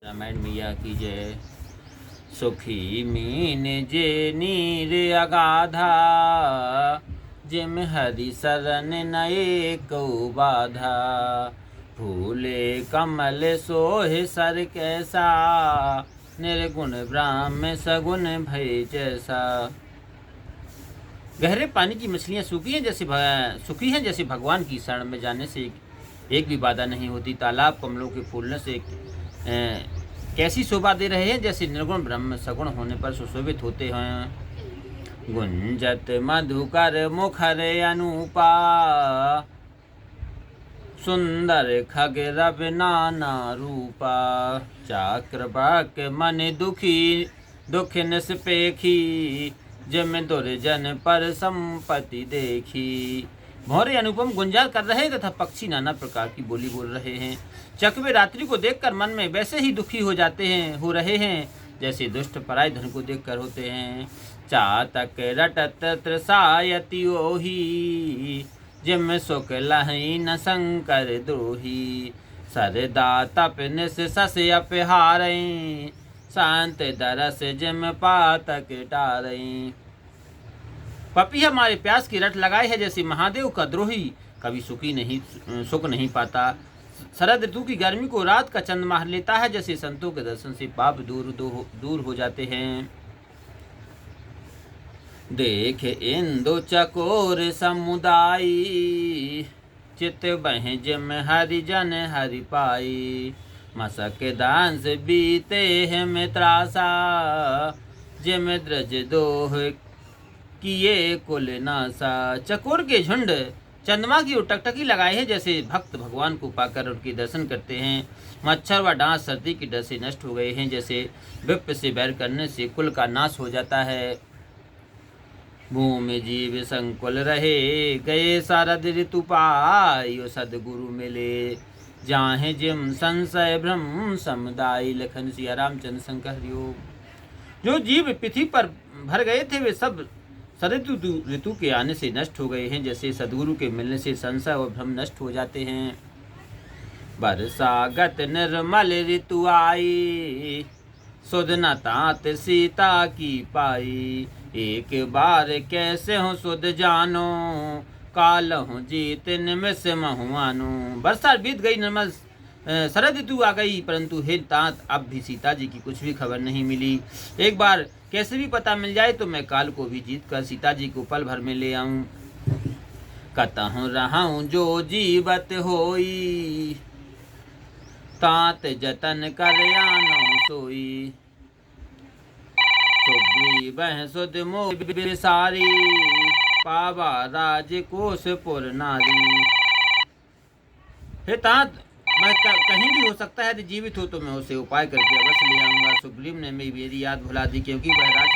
रामायण मैया की जय। सुखी मीन जे नीर अगाधा, जिम हरि शरण नए को बाधा। फूले कमल सोहे सर कैसा, निर्गुण ब्राह्म सगुण भय जैसा। गहरे पानी की मछलियाँ सुखी हैं जैसे भगवान की शरण में जाने से एक भी बाधा नहीं होती। तालाब कमलों के फूलने से कैसी शोभा दे रहे हैं, जैसे निर्गुण ब्रह्म सगुण होने पर सुशोभित होते हैं। गुंजत मधुकर मुखर अनूपा, सुंदर खग रव नाना रूपा। चक्रवाक मन दुख निस्पेखी, जिम दुर्जन पर संपत्ति देखी। भौरे अनुपम गुंजार कर रहे तथा पक्षी नाना प्रकार की बोली बोल रहे हैं। चकवे रात्रि को देखकर मन में वैसे ही दुखी हो रहे हैं जैसे दुष्ट पराय धन को देखकर होते हैं। चातक रटत त्रसायति ओही, जिम सुख लहि न शंकर द्रोही। सरदा तप निस सस अपहारई, शांत दरस जिम पातक टारई। पपी हमारे प्यास की रट लगाए है जैसे महादेव का द्रोही कभी सुख नहीं पाता। शरद ऋतु की गर्मी को रात का चंद मार लेता है, जैसे संतों के दर्शन से पाप दूर हो जाते हैं। देख इंदु चकोर समुदायी, चित बह जिम हरिजन हरि पाई। मसक दांस बीते है मित्रासा, जिम द्रज दोह किए कुल नासा। चकोर के झुंड चंद्रमा की ओर टकटकी लगाए हैं, जैसे भक्त भगवान को पाकर उनके दर्शन करते हैं। मच्छर व डांस सर्दी के डर से नष्ट हो गए हैं, जैसे विप्र से बैर करने से कुल का नाश हो जाता है। भूमि जीव संकुल रहे, गए शारद ऋतु पायो। सदगुरु मिले जाहे जिम संशय भ्रम समुदाय। लखन सिया रामचंद्र शंकर हरिओम। जो जीव पृथ्वी पर भर गए थे वे सब शरद ऋतु के आने से नष्ट हो गए हैं, जैसे सदगुरु के मिलने से संशय और भ्रम नष्ट हो जाते हैं। बरसागत निर्मल ऋतु आई, सुध न तात सीता की पाई। एक बार कैसे हो सुध जानो, काल हूँ जीत निमिष महुआनो। बरसात बीत गई, निर्मल शरद ऋतु आ गई, परंतु हे तात अब भी सीता जी की कुछ भी खबर नहीं मिली। एक बार कैसे भी पता मिल जाए तो मैं काल को भी जीत कर सीता जी को पल भर में ले आऊं। कतहु रहूं जो जीवत होई, तात जतन कर आनो सोई। सुग्रीव सुध मोह बिसारी, पावा राज कोश पुर नारी। हे तात मैं कहीं भी हो सकता है, यदि जीवित हो तो मैं उसे उपाय करके अवश्य ले आऊंगा। सुग्रीव ने मेरी याद भुला दी, क्योंकि वह राज